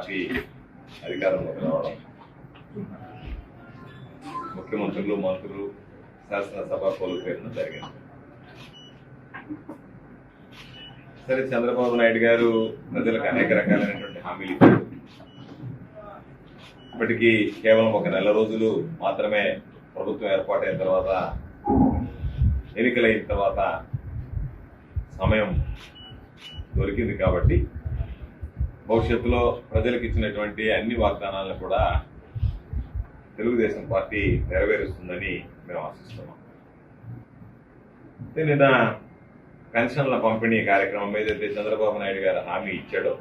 Party అధికారంలోకి రావడం, ముఖ్యమంత్రులు, మంత్రులు, శాసనసభ కోల్పోయడం జరిగింది. సరే, చంద్రబాబు నాయుడు గారు ప్రజలకు అనేక రకాలైనటువంటి హామీలు ఇచ్చారు. ఇప్పటికీ కేవలం ఒక నెల రోజులు మాత్రమే ప్రభుత్వం ఏర్పాటైన తర్వాత, ఎన్నికలైన తర్వాత సమయం దొరికింది కాబట్టి భవిష్యత్తులో ప్రజలకు ఇచ్చినటువంటి అన్ని వాగ్దానాలను కూడా తెలుగుదేశం పార్టీ నెరవేరుస్తుందని మేము ఆశిస్తున్నాం. నిన్న పెన్షన్ల పంపిణీ కార్యక్రమం ఏదైతే చంద్రబాబు నాయుడు గారు హామీ ఇచ్చాడో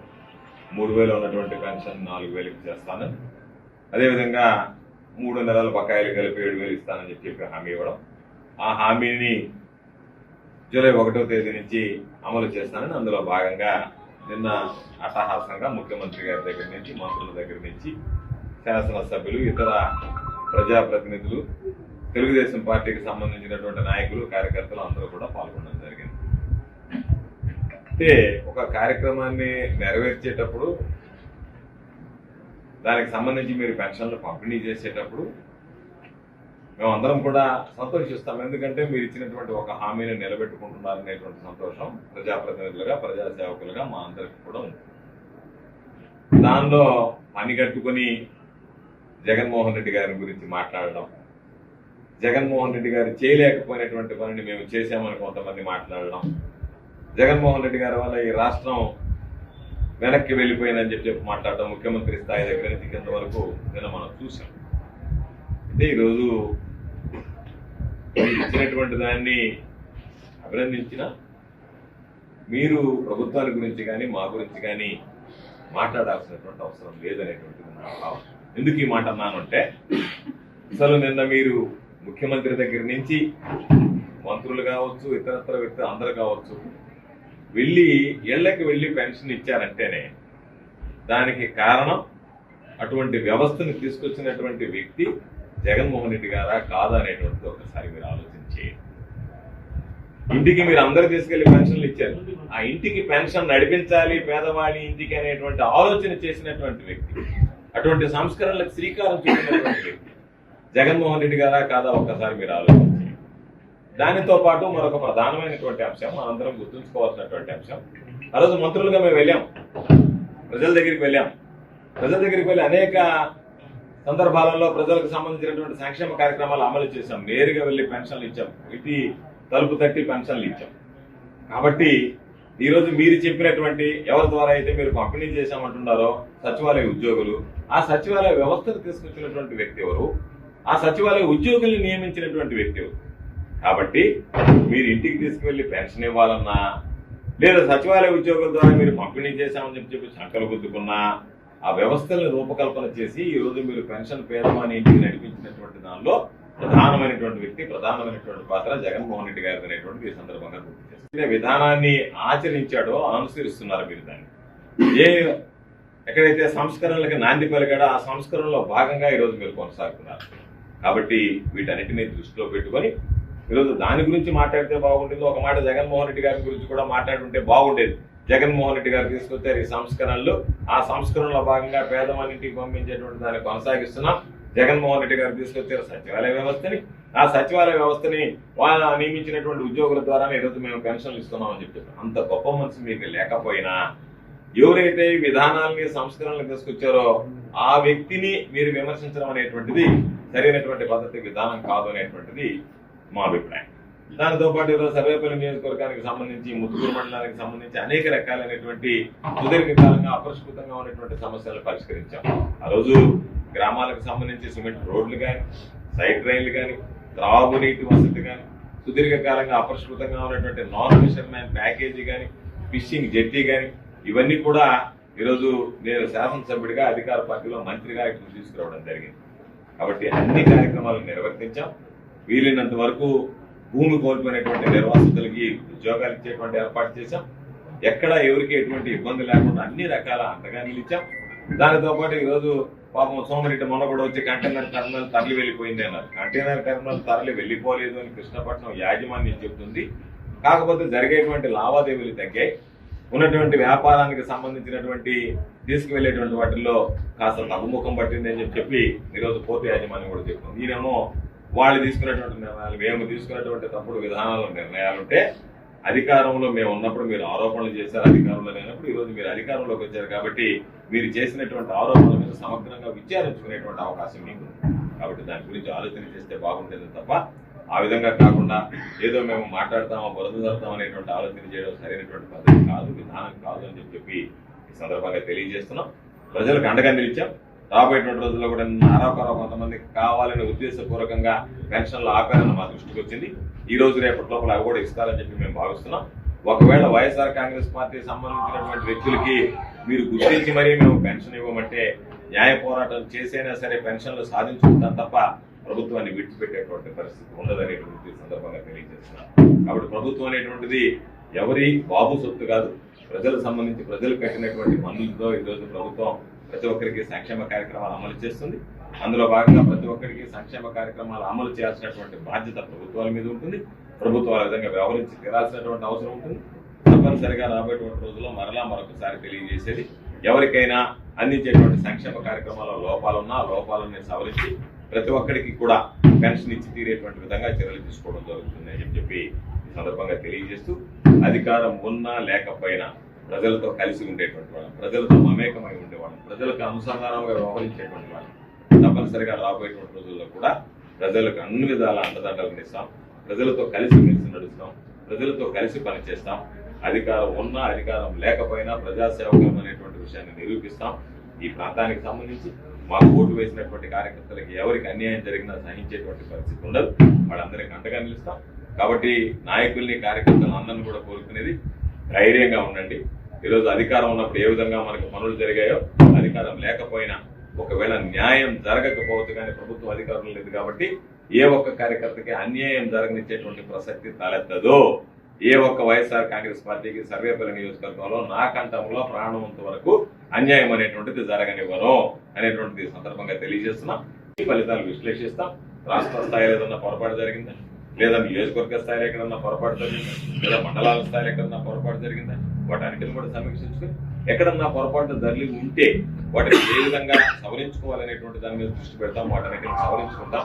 3,000 ఉన్నటువంటి పెన్షన్ 4,000కి చేస్తాను, అదేవిధంగా 3 నెలల బకాయిలు కలిపి 7,000 ఇస్తానని చెప్పి హామీ ఇవ్వడం, ఆ హామీని జూలై 1వ తేదీ నుంచి అమలు చేస్తానని అందులో భాగంగా నిన్న అట్టహాసంగా ముఖ్యమంత్రి గారి దగ్గర నుంచి, మంత్రుల దగ్గర నుంచి, శాసనసభ్యులు, ఇతర ప్రజాప్రతినిధులు, తెలుగుదేశం పార్టీకి సంబంధించినటువంటి నాయకులు, కార్యకర్తలు అందరూ కూడా పాల్గొనడం జరిగింది. అయితే ఒక కార్యక్రమాన్ని నెరవేర్చేటప్పుడు, దానికి సంబంధించి మీరు పెన్షన్లు పంపిణీ చేసేటప్పుడు మేమందరం కూడా సంతోషిస్తాం. ఎందుకంటే మీరు ఇచ్చినటువంటి ఒక హామీని నిలబెట్టుకుంటున్నారనేటువంటి సంతోషం ప్రజాప్రతినిధులుగా, ప్రజాసేవకులుగా మా అందరికి కూడా ఉంది. దానిలో పని కట్టుకుని జగన్మోహన్ రెడ్డి గారి గురించి మాట్లాడడం, జగన్మోహన్ రెడ్డి గారు చేయలేకపోయినటువంటి పనిని మేము చేశామని కొంతమంది మాట్లాడడం, జగన్మోహన్ రెడ్డి గారి వల్ల ఈ రాష్ట్రం వెనక్కి వెళ్ళిపోయిందని చెప్పి మాట్లాడడం, ముఖ్యమంత్రి స్థాయి దగ్గర నుంచి కింద వరకు నిన్న మనం చూసాం. అయితే ఈరోజు ఇచ్చినటువంటి దాన్ని అభినందించిన మీరు ప్రభుత్వాల గురించి కానీ మా గురించి కానీ మాట్లాడాల్సినటువంటి అవసరం లేదనేటువంటిది నా భావన. ఎందుకు ఈ మాట అన్నానంటే, అసలు నిన్న మీరు ముఖ్యమంత్రి దగ్గర నుంచి మంత్రులు కావచ్చు, ఇతరత్ర వ్యక్తులు అందరు కావచ్చు, ఇళ్లకి వెళ్ళి పెన్షన్ ఇచ్చారంటేనే దానికి కారణం అటువంటి వ్యవస్థను తీసుకొచ్చినటువంటి వ్యక్తి జగన్మోహన్ రెడ్డి గారా కాదా అనేటువంటిది ఒకసారి మీరు ఆలోచించి, ఇంటికి మీరు అందరు తీసుకెళ్లి పెన్షన్లు ఇచ్చారు, ఆ ఇంటికి పెన్షన్ నడిపించాలి పేదవాడి ఇంటికి అనేటువంటి ఆలోచన చేసినటువంటి వ్యక్తి, అటువంటి సంస్కరణలకు శ్రీకారం చుట్టినటువంటి వ్యక్తి జగన్మోహన్ రెడ్డి గారా కాదా ఒక్కసారి మీరు ఆలోచించి. దానితో పాటు మరొక ప్రధానమైనటువంటి అంశం, మనందరం గుర్తుంచుకోవాల్సినటువంటి అంశం, ఆ రోజు మంత్రులుగా మేము వెళ్ళాం, ప్రజల దగ్గరికి వెళ్ళి అనేక సందర్భాలలో ప్రజలకు సంబంధించినటువంటి సంక్షేమ కార్యక్రమాలు అమలు చేశాం. నేరుగా వెళ్లి పెన్షన్లు ఇచ్చాం, ఇంటి తలుపు తట్టి పెన్షన్లు ఇచ్చాం. కాబట్టి ఈరోజు మీరు చెప్పినటువంటి ఎవరి ద్వారా అయితే మీరు పంపిణీ చేశామంటున్నారో సచివాలయ ఉద్యోగులు, ఆ సచివాలయ వ్యవస్థను తీసుకొచ్చినటువంటి వ్యక్తి ఎవరు, ఆ సచివాలయ ఉద్యోగుల్ని నియమించినటువంటి వ్యక్తి ఎవరు. కాబట్టి మీరు ఇంటికి తీసుకువెళ్లి పెన్షన్ ఇవ్వాలన్నా, లేదా సచివాలయ ఉద్యోగుల ద్వారా మీరు పంపిణీ చేశామని చెప్పి సంకలు గుద్దుకున్నా, ఆ వ్యవస్థలను రూపకల్పన చేసి ఈ రోజు మీరు పెన్షన్ పేదవాని ఇంటికి నడిపించినటువంటి దానిలో ప్రధానమైనటువంటి వ్యక్తి, ప్రధానమైనటువంటి పాత్ర జగన్మోహన్ రెడ్డి గారి అనేటువంటి ఈ సందర్భంగా గుర్తు చేస్తారు. విధానాన్ని ఆచరించాడో అనుసరిస్తున్నారు మీరు దాన్ని. ఎక్కడైతే సంస్కరణలకు నాంది పలికాడో ఆ సంస్కరణలో భాగంగా ఈరోజు మీరు కొనసాగుతున్నారు. కాబట్టి వీటన్నిటినీ దృష్టిలో పెట్టుకొని ఈరోజు దాని గురించి మాట్లాడితే బాగుంటుంది. ఒక మాట జగన్మోహన్ రెడ్డి గారి గురించి కూడా మాట్లాడుంటే బాగుండేది. జగన్మోహన్ రెడ్డి గారు తీసుకొచ్చారు ఈ సంస్కరణలు, ఆ సంస్కరణలో భాగంగా పేదవాళ్ళింటికి పంపించేటువంటి దాన్ని కొనసాగిస్తున్నాం. జగన్మోహన్ రెడ్డి గారు తీసుకొచ్చారు సచివాలయ వ్యవస్థని, ఆ సచివాలయ వ్యవస్థని వాళ్ళ నియమించినటువంటి ఉద్యోగుల ద్వారానే ఈరోజు మేము పెన్షన్లు ఇస్తున్నామని చెప్పారు. అంత గొప్ప మనసు మీకు లేకపోయినా ఎవరైతే ఈ విధానాల్ని, సంస్కరణలు తీసుకొచ్చారో ఆ వ్యక్తిని మీరు విమర్శించడం అనేటువంటిది సరైనటువంటి పద్ధతి, విధానం కాదు అనేటువంటిది మా అభిప్రాయం. దానితో పాటు ఈరోజు సర్వేపల్లి నియోజకవర్గానికి సంబంధించి, ముత్తుకూరు మండలానికి సంబంధించి అనేక రకాలైనటువంటి సుదీర్ఘకాలంగా అపరిష్కృతంగా ఉన్నటువంటి సమస్యలను పరిష్కరించాం. ఆ రోజు గ్రామాలకు సంబంధించి సిమెంట్ రోడ్లు కానీ, సైడ్ డ్రైన్లు కానీ, త్రాగునీటి వసతి కానీ, సుదీర్ఘకాలంగా అపరిష్కృతంగా ఉన్నటువంటి నాన్ ఫిషర్మ్యాన్ ప్యాకేజీ కానీ, ఫిషింగ్ జెట్టి కానీ, ఇవన్నీ కూడా ఈరోజు నేను శాసనసభ్యుడిగా, అధికార పార్టీలో మంత్రిగా ఇటు తీసుకురావడం జరిగింది. కాబట్టి అన్ని కార్యక్రమాలను నిర్వర్తించాం. వీలైనంత వరకు భూమి కోల్పోయినటువంటి నిర్వాసితులకి ఉద్యోగాలు ఇచ్చేటువంటి ఏర్పాటు చేశాం. ఎక్కడ ఎవరికి ఎటువంటి ఇబ్బంది లేకుండా అన్ని రకాల అండగా నిలిచాం. దానితో పాటు ఈరోజు పాపం సోమిరెడ్డి మొన్న కూడా వచ్చి కంటైనర్ టెర్మినల్ తరలి వెళ్ళిపోయింది అన్నారు. కంటైనర్ టెర్మినల్ తరలి వెళ్ళిపోలేదు అని కృష్ణపట్నం యాజమాన్యం చెబుతుంది. కాకపోతే జరిగేటువంటి లావాదేవీలు తగ్గాయి. ఉన్నటువంటి వ్యాపారానికి సంబంధించినటువంటి తీసుకువెళ్లేటువంటి వాటిల్లో కాస్త తగ్గుముఖం పట్టింది అని చెప్పి ఈరోజు పోర్టు యాజమాన్యం కూడా చెప్తుంది. ఈయనేమో వాళ్ళు తీసుకున్నటువంటి నిర్ణయాలు, మేము తీసుకున్నటువంటి తప్పుడు విధానాలు నిర్ణయాలుంటే అధికారంలో మేము ఉన్నప్పుడు మీరు ఆరోపణలు చేశారు, అధికారంలో లేనప్పుడు ఈరోజు మీరు అధికారంలోకి వచ్చారు కాబట్టి మీరు చేసినటువంటి ఆరోపణల మీద సమగ్రంగా విచారించుకునేటువంటి అవకాశం మీకు ఉంది. కాబట్టి దాని గురించి ఆలోచన చేస్తే బాగుంటుంది తప్ప ఆ విధంగా కాకుండా ఏదో మేము మాట్లాడతామో బురద జరుపుతాం అనేటువంటి ఆలోచన చేయడం సరైనటువంటి పద్ధతి కాదు, విధానం కాదు అని చెప్పి ఈ సందర్భంగా తెలియజేస్తున్నాం. ప్రజలకు అండగా నిలిచాం. రాబోయేటువంటి రోజుల్లో కూడా ఆరోపణ కొంతమందికి కావాలనే ఉద్దేశపూర్వకంగా పెన్షన్లు ఆపారని మా దృష్టికి వచ్చింది. ఈ రోజు రేపటి లోపల అవి కూడా ఇస్తారని చెప్పి మేము భావిస్తున్నాం. ఒకవేళ వైఎస్ఆర్ కాంగ్రెస్ పార్టీ సంబంధించినటువంటి వ్యక్తులకి మీరు గుర్తించి మరీ మేము పెన్షన్ ఇవ్వమంటే న్యాయ పోరాటం చేసైనా సరే పెన్షన్లు సాధించుకుంటాం తప్ప ప్రభుత్వాన్ని విడిచిపెట్టేటువంటి పరిస్థితి ఉండదనేటువంటి సందర్భంగా తెలియజేస్తున్నాం. కాబట్టి ప్రభుత్వం అనేటువంటిది ఎవరి బాబు సొత్తు కాదు, ప్రజలకు సంబంధించి ప్రజలు కట్టినటువంటి పన్నులతో ఈరోజు ప్రభుత్వం ప్రతి ఒక్కరికి సంక్షేమ కార్యక్రమాలు అమలు చేస్తుంది. అందులో భాగంగా ప్రతి ఒక్కరికి సంక్షేమ కార్యక్రమాలు అమలు చేయాల్సినటువంటి బాధ్యత ప్రభుత్వాల మీద ఉంటుంది. ప్రభుత్వాల విధంగా వ్యవహరించి తీరాల్సినటువంటి అవసరం ఉంటుంది. తప్పనిసరిగా రాబోయేటువంటి రోజుల్లో మరొకసారి తెలియజేసేది, ఎవరికైనా అందించేటువంటి సంక్షేమ కార్యక్రమాల లోపాలున్నా లోపాలని సవరించి ప్రతి ఒక్కరికి కూడా పెన్షన్ ఇచ్చి తీరేటువంటి విధంగా చర్యలు తీసుకోవడం జరుగుతుంది అని చెప్పి ఈ సందర్భంగా తెలియజేస్తూ, అధికారం ఉన్నా లేకపోయినా ప్రజలతో కలిసి ఉండేటువంటి వాళ్ళం, ప్రజలతో మమేకమై ఉండేవాళ్ళం, ప్రజలకు అనుసంధానంగా వ్యవహరించేటువంటి వాళ్ళం. తప్పనిసరిగా రాబోయేటువంటి రోజుల్లో కూడా ప్రజలకు అన్ని విధాల అండదండలు ఇస్తాం, ప్రజలతో కలిసి నడుస్తాం, ప్రజలతో కలిసి పనిచేస్తాం. అధికారం ఉన్నా అధికారం లేకపోయినా ప్రజాసేవకం అనేటువంటి విషయాన్ని నిరూపిస్తాం. ఈ ప్రాంతానికి సంబంధించి మాకు ఓటు వేసినటువంటి కార్యకర్తలకి ఎవరికి అన్యాయం జరిగినా సహించేటువంటి పరిస్థితి ఉండదు. వాళ్ళందరికీ అండగా నిలుస్తాం. కాబట్టి నాయకుల్ని కార్యకర్తలను అందరినీ కూడా కోరుకునేది ధైర్యంగా ఉండండి. ఈరోజు అధికారం ఉన్నప్పుడు ఏ విధంగా మనకు పనులు జరిగాయో అధికారం లేకపోయినా ఒకవేళ న్యాయం జరగకపోవచ్చు కానీ ప్రభుత్వం అధికారం లేదు కాబట్టి ఏ ఒక్క కార్యకర్తకి అన్యాయం జరగనిచ్చేటువంటి ప్రసక్తి తలెత్తదో. ఏ ఒక్క వైఎస్ఆర్ కాంగ్రెస్ పార్టీకి సర్వేపల్లి నియోజకవర్గంలో నా కంఠంలో ప్రాణవంత వరకు అన్యాయం అనేటువంటిది జరగనివ్వను అనేటువంటిది సందర్భంగా తెలియజేస్తున్నాం. ఈ ఫలితాలు విశ్లేషిస్తాం. రాష్ట్ర స్థాయిలో ఏదన్నా పొరపాటు జరిగిందా, లేదా నియోజకవర్గ స్థాయిలో ఎక్కడన్నా పొరపాటు జరిగిందా, లేదా మండలాల స్థాయిలో ఎక్కడన్నా పొరపాటు జరిగిందా, వాటన్నిటిని కూడా సమీక్షించుకుని ఎక్కడన్నా పొరపాటు జరిగి ఉంటే వాటిని ఏ విధంగా సవరించుకోవాలనేటువంటి దాని మీద దృష్టి పెడతాం. వాటన్నిటిని సవరించుకుంటాం.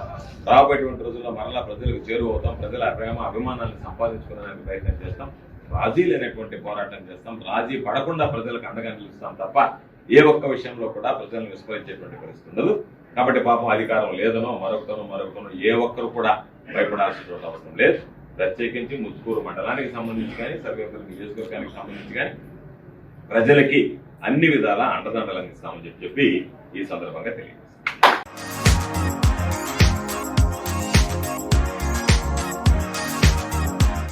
రాబోయేటువంటి రోజుల్లో మరలా ప్రజలకు చేరువవుతాం. ప్రజల ప్రేమ అభిమానాన్ని సంపాదించుకోవడానికి ప్రయత్నం చేస్తాం. రాజీ లేనటువంటి పోరాటం చేస్తాం. రాజీ పడకుండా ప్రజలకు అండగా నిలుస్తాం తప్ప ఏ ఒక్క విషయంలో కూడా ప్రజలను విస్మరించేటువంటి పరిస్థితి ఉండదు. కాబట్టి పాపం అధికారం లేదనో మరొకతనో ఏ ఒక్కరు కూడా భయపడాల్సిన అవసరం లేదు. ప్రత్యేకించి ముత్తుకూరు మండలానికి సంబంధించి కానీ సర్వేపల్లి నియోజకవర్గానికి సంబంధించి కానీ ప్రజలకి అన్ని విధాలా అండదండలు అందిస్తామని చెప్పి ఈ సందర్భంగా తెలియదు.